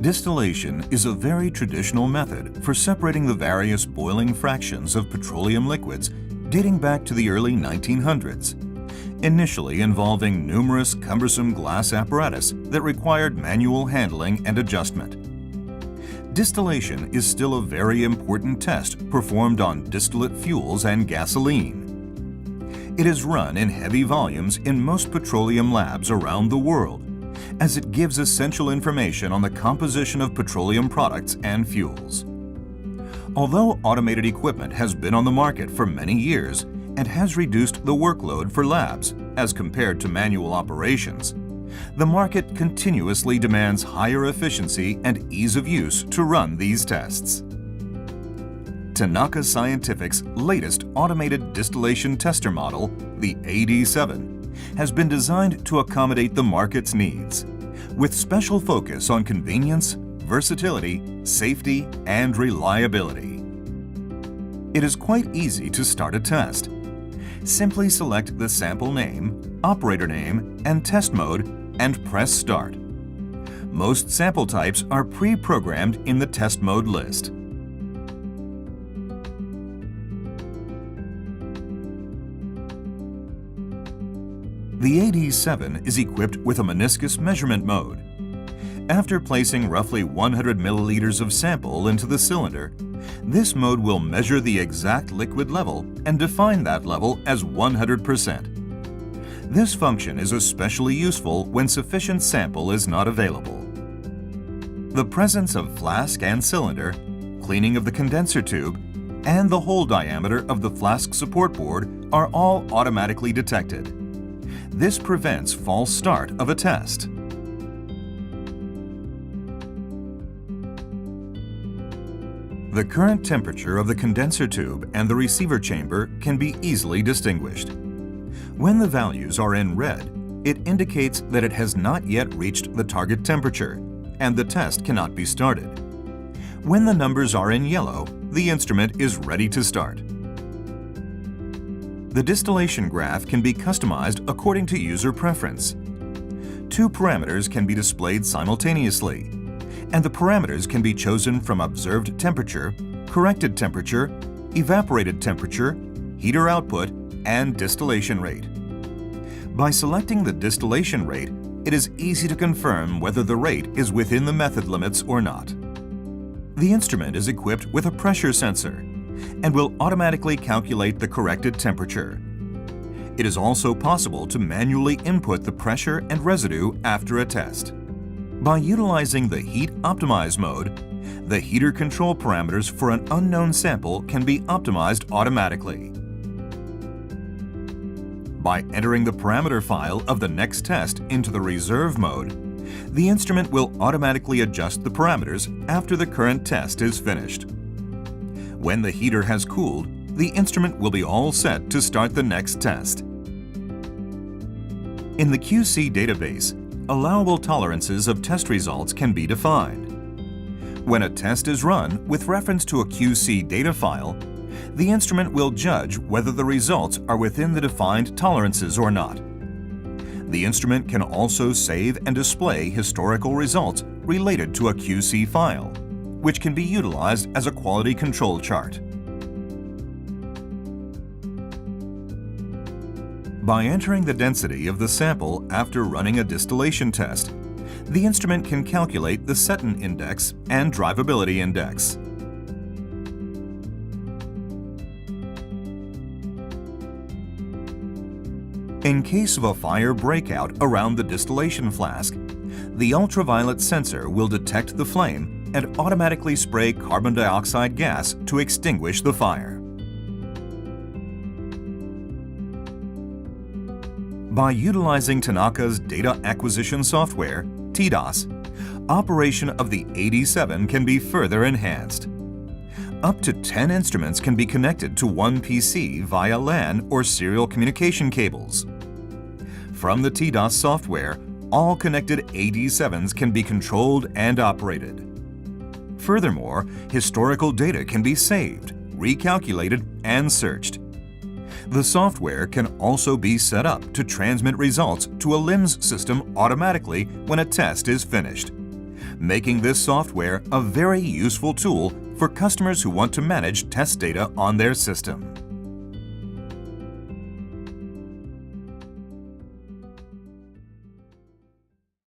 Distillation is a very traditional method for separating the various boiling fractions of petroleum liquids dating back to the early 1900s, initially involving numerous cumbersome glass apparatus that required manual handling and adjustment. Distillation is still a very important test performed on distillate fuels and gasoline. It is run in heavy volumes in most petroleum labs around the world, as it gives essential information on the composition of petroleum products and fuels. Although automated equipment has been on the market for many years and has reduced the workload for labs as compared to manual operations, the market continuously demands higher efficiency and ease of use to run these tests. Tanaka Scientific's latest automated distillation tester model, the AD7, has been designed to accommodate the market's needs, with special focus on convenience, versatility, safety, and reliability. It is quite easy to start a test. Simply select the sample name, operator name, and test mode, and press Start. Most sample types are pre-programmed in the test mode list. The AD7 is equipped with a meniscus measurement mode. After placing roughly 100 milliliters of sample into the cylinder, this mode will measure the exact liquid level and define that level as 100%. This function is especially useful when sufficient sample is not available. The presence of flask and cylinder, cleaning of the condenser tube, and the hole diameter of the flask support board are all automatically detected. This prevents false start of a test. The current temperature of the condenser tube and the receiver chamber can be easily distinguished. When the values are in red, it indicates that it has not yet reached the target temperature, and the test cannot be started. When the numbers are in yellow, the instrument is ready to start. The distillation graph can be customized according to user preference. Two parameters can be displayed simultaneously, and the parameters can be chosen from observed temperature, corrected temperature, evaporated temperature, heater output, and distillation rate. By selecting the distillation rate, it is easy to confirm whether the rate is within the method limits or not. The instrument is equipped with a pressure sensor and will automatically calculate the corrected temperature. It is also possible to manually input the pressure and residue after a test. By utilizing the Heat Optimize mode, the heater control parameters for an unknown sample can be optimized automatically. By entering the parameter file of the next test into the reserve mode, the instrument will automatically adjust the parameters after the current test is finished. When the heater has cooled, the instrument will be all set to start the next test. In the QC database, allowable tolerances of test results can be defined. When a test is run with reference to a QC data file, the instrument will judge whether the results are within the defined tolerances or not. The instrument can also save and display historical results related to a QC file, which can be utilized as a quality control chart. By entering the density of the sample after running a distillation test, the instrument can calculate the Seton index and drivability index. In case of a fire breakout around the distillation flask, the ultraviolet sensor will detect the flame and automatically spray carbon dioxide gas to extinguish the fire. By utilizing Tanaka's data acquisition software, TDOS, operation of the AD7 can be further enhanced. Up to 10 instruments can be connected to one PC via LAN or serial communication cables. From the TDOS software, all connected AD7s can be controlled and operated. Furthermore, historical data can be saved, recalculated, and searched. The software can also be set up to transmit results to a LIMS system automatically when a test is finished, making this software a very useful tool for customers who want to manage test data on their system.